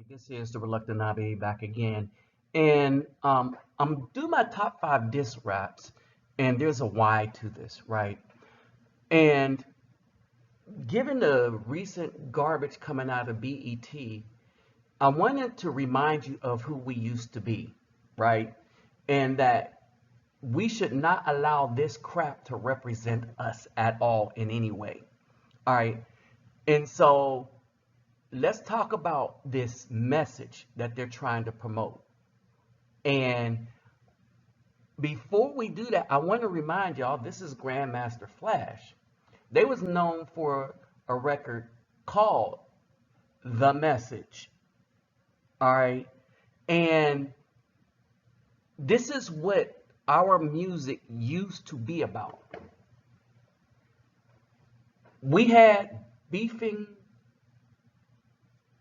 This is the Reluctant Nabi back again. And I'm doing my top five diss raps, and there's a why to this, right? And given the recent garbage coming out of BET, I wanted to remind you of who we used to be, right? And that we should not allow this crap to represent us at all in any way. All right. And so let's talk about this message that they're trying to promote. And before we do that, I want to remind y'all this is Grandmaster Flash. They was known for a record called The Message. All right. And this is what our music used to be about. We had beefing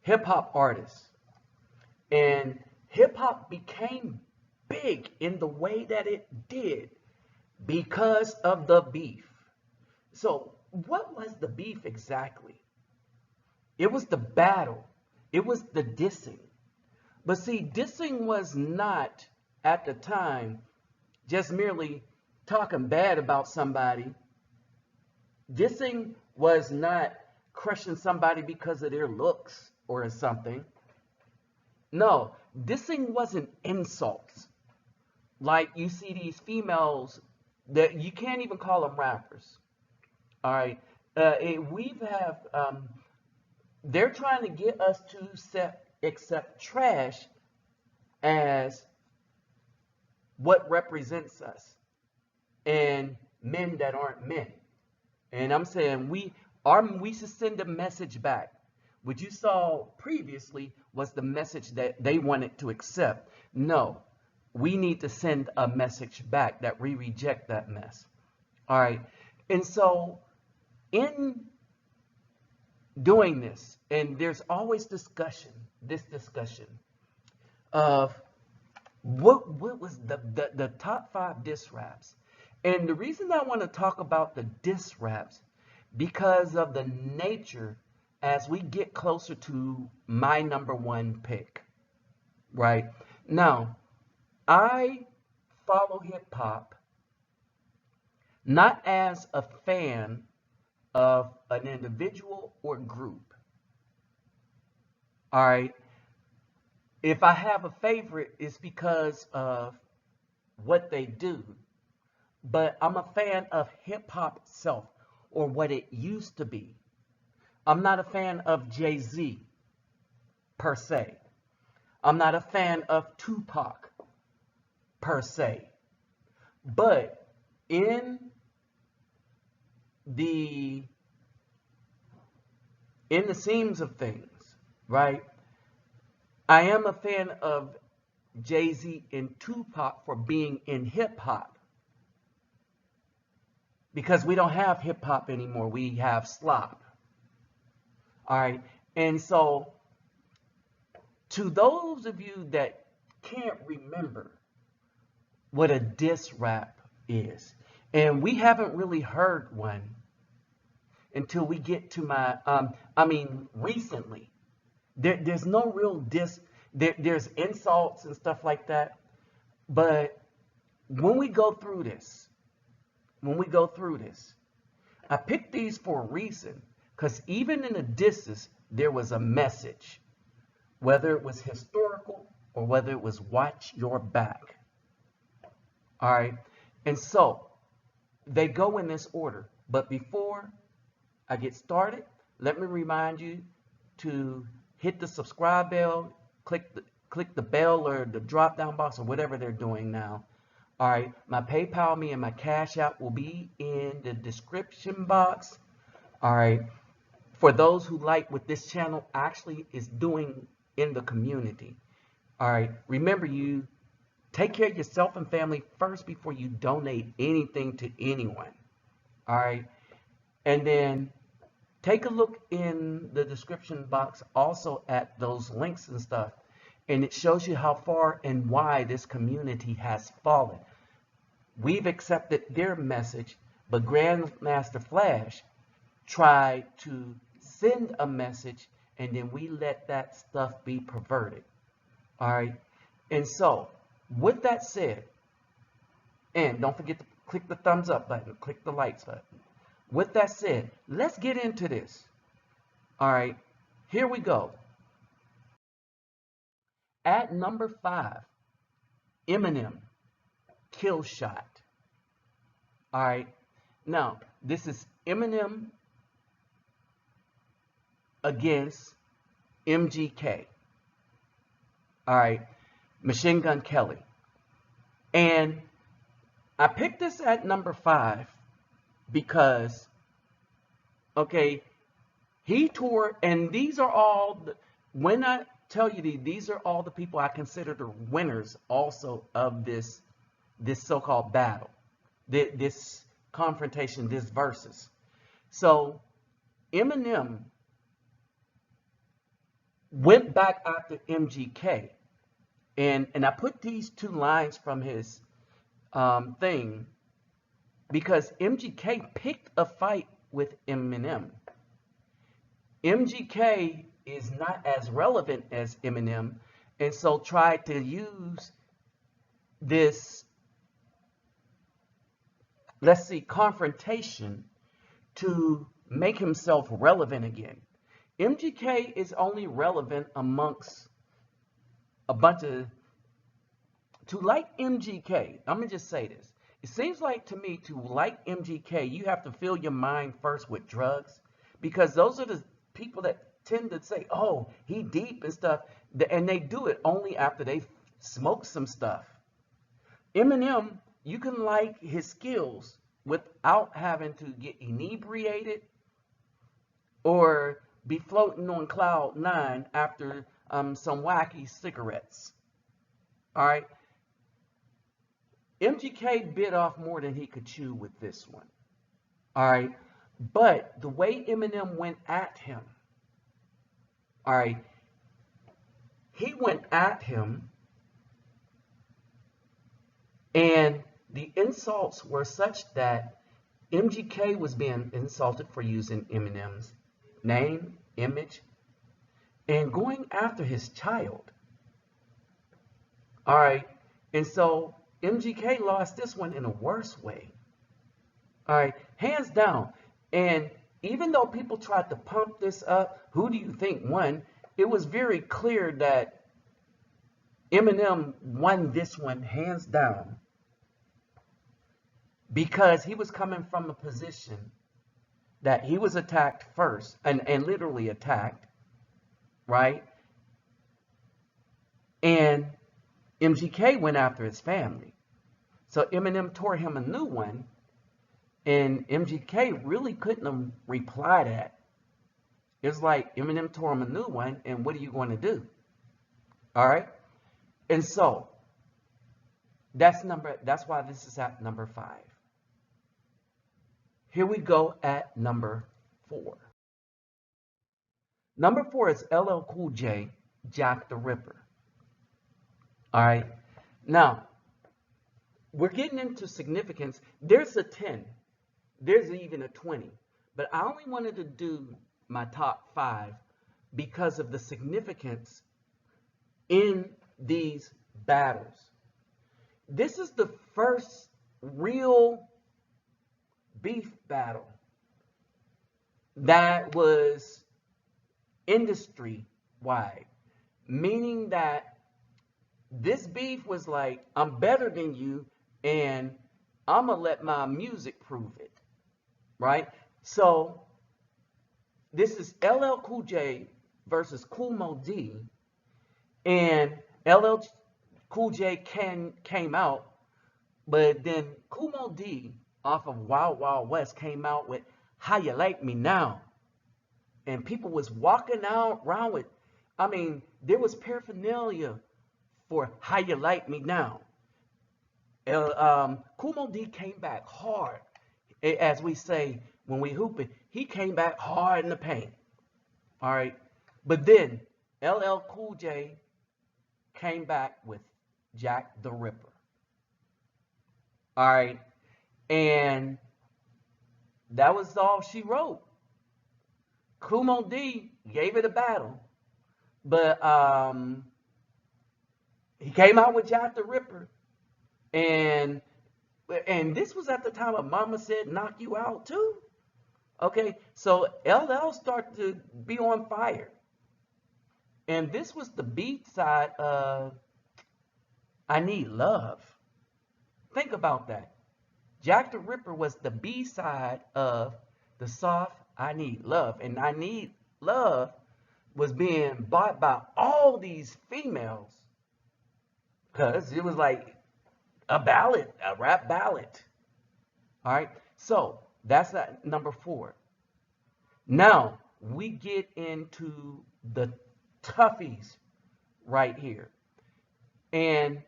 hip hop artists, and hip hop became big in the way that it did because of the beef. So, what was the beef exactly? It was the battle, it was the dissing. But see, dissing was not at the time just merely talking bad about somebody. Dissing was not crushing somebody because of their looks or something. No, dissing wasn't insults. Like you see these females that you can't even call them rappers. All right, we've have they're trying to get us to accept trash as what represents us and men that aren't men. And I'm saying we should send a message back. What you saw previously was the message that they wanted to accept. No, we need to send a message back that we reject that mess. All right. And so in doing this, and there's always this discussion of what was the top five diss raps. And the reason I want to talk about the diss raps because of the nature as we get closer to my number one pick, right? Now, I follow hip hop not as a fan of an individual or group. All right. If I have a favorite, it's because of what they do. But I'm a fan of hip hop itself or what it used to be. I'm not a fan of Jay-Z per se. I'm not a fan of Tupac per se. But in the seams of things, right? I am a fan of Jay-Z and Tupac for being in hip hop because we don't have hip hop anymore. We have slop. All right. And so to those of you that can't remember what a diss rap is, and we haven't really heard one until we get to recently. There's no real diss. There's insults and stuff like that. But when we go through this, I picked these for a reason. Because even in the disses, there was a message. Whether it was historical or whether it was watch your back. All right. And so they go in this order. But before I get started, let me remind you to hit the subscribe bell, click the bell or the drop down box or whatever they're doing now. All right, my PayPal me and my Cash App will be in the description box. All right, for those who like what this channel actually is doing in the community. All right, remember, you take care of yourself and family first before you donate anything to anyone. All right, and then take a look in the description box also at those links and stuff. And it shows you how far and why this community has fallen. We've accepted their message, but Grandmaster Flash tried to send a message and then we let that stuff be perverted. All right. And so, with that said, and don't forget to click the thumbs up button, click the likes button. With that said, let's get into this. All right. Here we go. At number 5, Eminem, Kill Shot. All right. Now, this is Eminem against MGK. All right. Machine Gun Kelly. And I picked this at number 5 because, okay, he toured, and these are all, when I tell you these are all the people I consider the winners also of this so-called battle, this confrontation, this versus. So Eminem went back after MGK, and I put these 2 lines from his thing because MGK picked a fight with Eminem. MGK is not as relevant as Eminem, and so tried to use this, let's see, confrontation to make himself relevant again. MGK is only relevant amongst a bunch of, to like MGK, I'm going to just say this. It seems like to me to like MGK, you have to fill your mind first with drugs, because those are the people that tend to say, oh, he deep and stuff, and they do it only after they smoke some stuff. Eminem, you can like his skills without having to get inebriated or be floating on cloud 9 after some wacky cigarettes. All right. MGK bit off more than he could chew with this one. All right. But the way Eminem went at him, all right, he went at him, and the insults were such that MGK was being insulted for using Eminem's name, image, and going after his child. All right. And so MGK lost this one in a worse way. All right. Hands down. And even though people tried to pump this up, who do you think won? It was very clear that Eminem won this one hands down, because he was coming from a position that he was attacked first, and literally attacked, right? And MGK went after his family. So Eminem tore him a new one, and MGK really couldn't reply to that. It's like Eminem tore him a new one, and what are you going to do? All right? And so that's why this is at number 5. Here we go at number 4. Number 4 is LL Cool J, Jack the Ripper. All right. Now, we're getting into significance. There's a 10. There's even a 20. But I only wanted to do my top 5 because of the significance in these battles. This is the first real beef battle that was industry-wide, meaning that this beef was like, I'm better than you, and I'm going to let my music prove it, right? So this is LL Cool J versus Kool Moe Dee, and LL Cool J came out, but then Kool Moe Dee off of Wild Wild West came out with How You Like Me Now, and people was walking out around with, I mean, there was paraphernalia for How You Like Me Now. Kool Moe Dee came back hard, as we say when we hooping. He came back hard in the paint. All right, but then LL Cool J came back with Jack the Ripper. All right, and that was all she wrote. Kumo D gave it a battle, but he came out with Jack the Ripper, and this was at the time of Mama Said Knock You Out too. Okay, so LL started to be on fire, and this was the beat side of I Need Love. Think about that. Jack the Ripper was the B side of the soft I Need Love, and I Need Love was being bought by all these females because it was like a ballad, a rap ballad. All right, so that's that number 4. Now we get into the toughies right here, and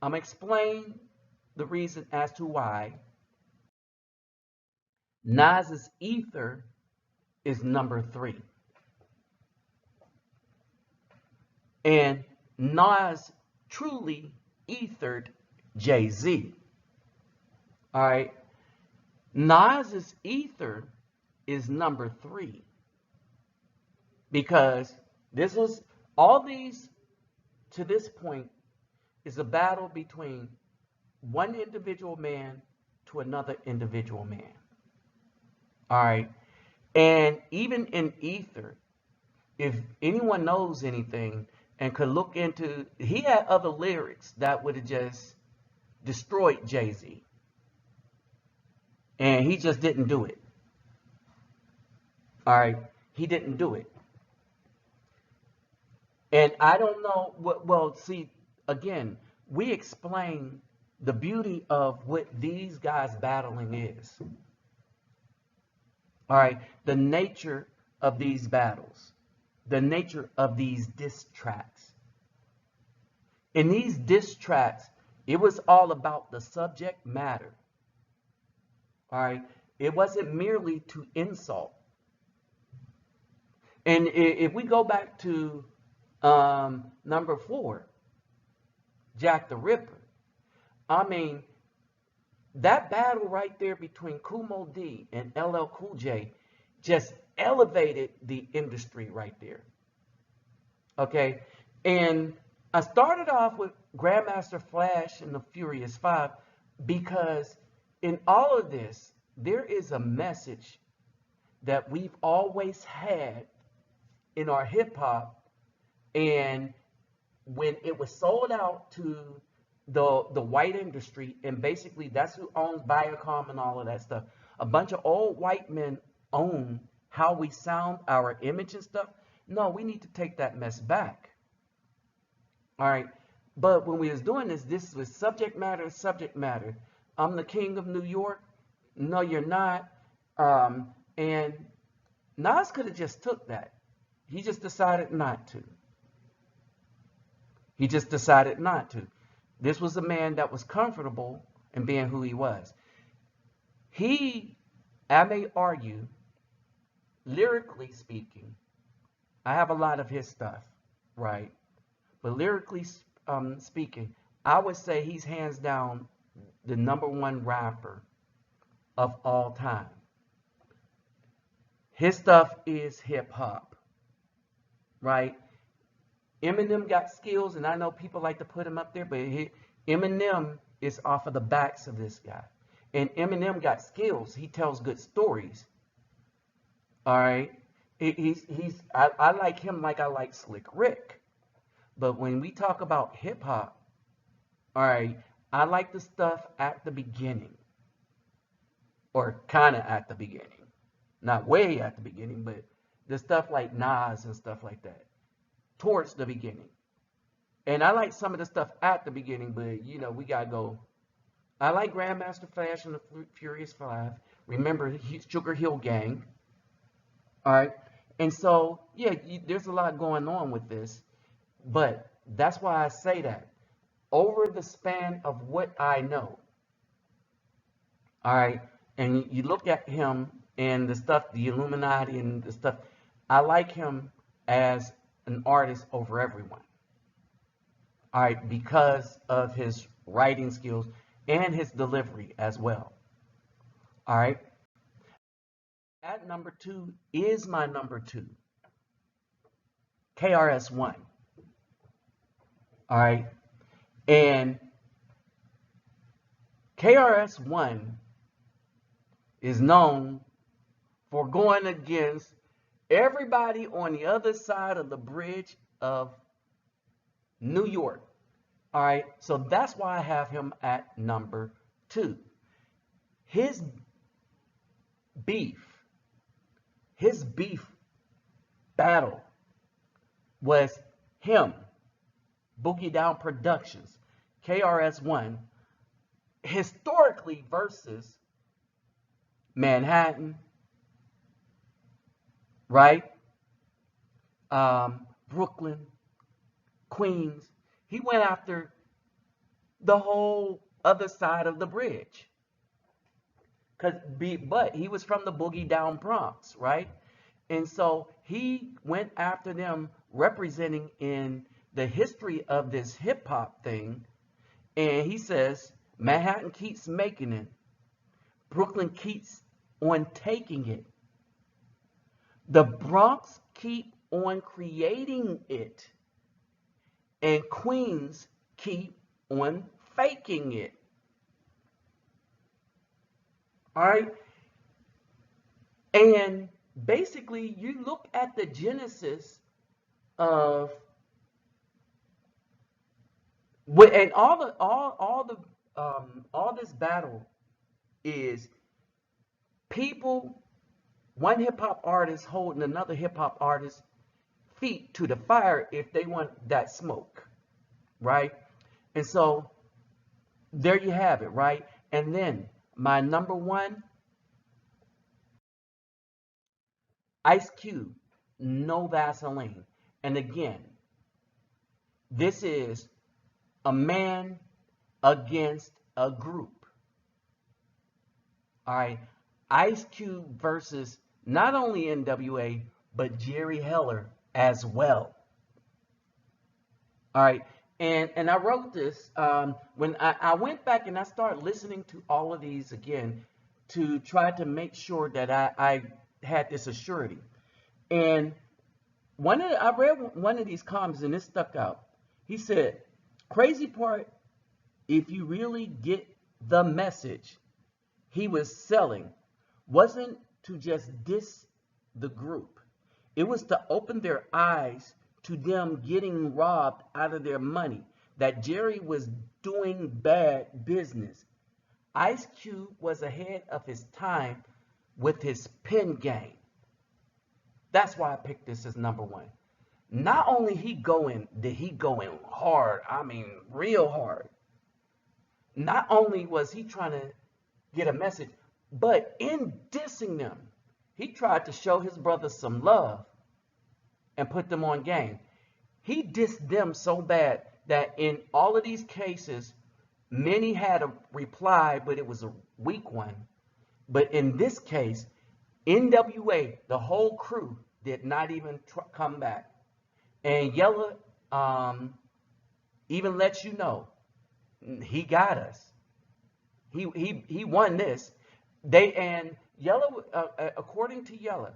I'm gonna explain the reason as to why Nas's Ether is number 3, and Nas truly ethered Jay-Z. All right, Nas's Ether is number 3 because this was all these to this point is a battle between one individual man to another individual man. All right, and even in Ether, if anyone knows anything and could look into, he had other lyrics that would have just destroyed Jay-Z, and he just didn't do it. All right, he didn't do it. And I don't know what, well, see, again, we explain the beauty of what these guys battling is. All right, the nature of these battles, the nature of these diss tracks. In these diss tracks, it was all about the subject matter. All right, it wasn't merely to insult. And if we go back to number 4, Jack the Ripper, I mean, that battle right there between Kumo D and LL Cool J just elevated the industry right there. Okay, and I started off with Grandmaster Flash and the Furious 5 because in all of this, there is a message that we've always had in our hip hop, and when it was sold out to the white industry, and basically that's who owns Viacom and all of that stuff. A bunch of old white men own how we sound, our image and stuff. No, we need to take that mess back. All right, but when we was doing this was subject matter, subject matter. I'm the king of New York. No, you're not. And Nas could have just took that. He just decided not to. He just decided not to. This was a man that was comfortable in being who he was. I may argue, lyrically speaking, I have a lot of his stuff, right? But lyrically speaking, I would say he's hands down the number 1 rapper of all time. His stuff is hip hop, right? Eminem got skills, and I know people like to put him up there, but Eminem is off of the backs of this guy. And Eminem got skills. He tells good stories. All right? I like him like I like Slick Rick. But when we talk about hip-hop, all right, I like the stuff at the beginning. Or kind of at the beginning. Not way at the beginning, but the stuff like Nas and stuff like that. Towards the beginning. And I like some of the stuff at the beginning, but you know, we gotta go. I like Grandmaster Flash and the Furious 5. Remember, Sugar Hill Gang. All right. And so, yeah, there's a lot going on with this. But that's why I say that. Over the span of what I know. All right. And you look at him and the stuff, the Illuminati and the stuff. I like him as an artist over everyone. All right, because of his writing skills and his delivery as well. All right. At number 2 is my number 2, KRS-One. All right. And KRS-One is known for going against everybody on the other side of the bridge of New York. All right. So that's why I have him at number 2. His beef battle was him, Boogie Down Productions, KRS-One, historically versus Manhattan, right? Brooklyn, Queens. He went after the whole other side of the bridge. But he was from the Boogie Down Bronx, right? And so he went after them representing in the history of this hip hop thing. And he says, Manhattan keeps making it. Brooklyn keeps on taking it. The Bronx keep on creating it. And Queens keep on faking it. All right. And basically, you look at the genesis of and all this battle is people, one hip hop artist holding another hip hop artist's feet to the fire if they want that smoke, right? And so there you have it, right? And then my number 1, Ice Cube, No Vaseline. And again, this is a man against a group. All right. Ice Cube versus not only NWA, but Jerry Heller as well. All right. And I wrote this when I went back and I started listening to all of these again to try to make sure that I had this assurity. And I read one of these comments and it stuck out. He said, crazy part, if you really get the message he was selling, wasn't to just diss the group. It was to open their eyes to them getting robbed out of their money, that Jerry was doing bad business. Ice Cube was ahead of his time with his pen game. That's why I picked this as number 1. Not only did he go in hard, I mean real hard. Not only was he trying to get a message, but in dissing them, he tried to show his brothers some love and put them on game. He dissed them so bad that in all of these cases, many had a reply, but it was a weak one. But in this case, NWA, the whole crew, did not even come back. And Yella even lets you know he got us. He won this. Yella, according to Yella,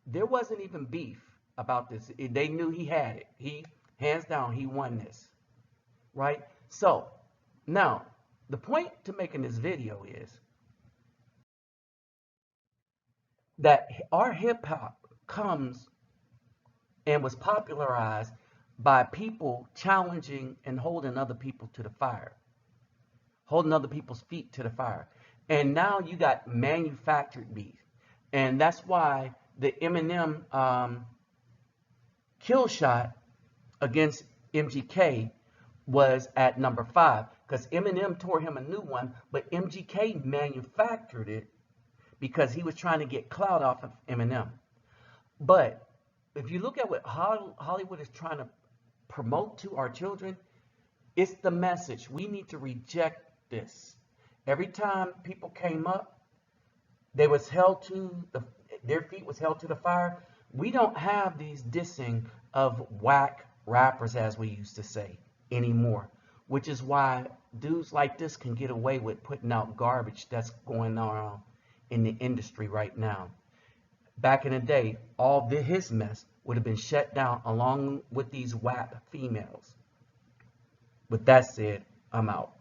there wasn't even beef about this. They knew he had it. He, hands down, he won this, right? So now the point to making this video is that our hip hop comes and was popularized by people challenging and holding other people to the fire, holding other people's feet to the fire. And now you got manufactured beef. And that's why the Eminem kill shot against MGK was at number 5, because Eminem tore him a new one, but MGK manufactured it because he was trying to get clout off of Eminem. But if you look at what Hollywood is trying to promote to our children, it's the message. We need to reject this. Every time people came up, they was held to their feet was held to the fire. We don't have these dissing of whack rappers, as we used to say, anymore, which is why dudes like this can get away with putting out garbage that's going on in the industry right now. back in the day, his mess would have been shut down along with these WAP females. With that said, I'm out.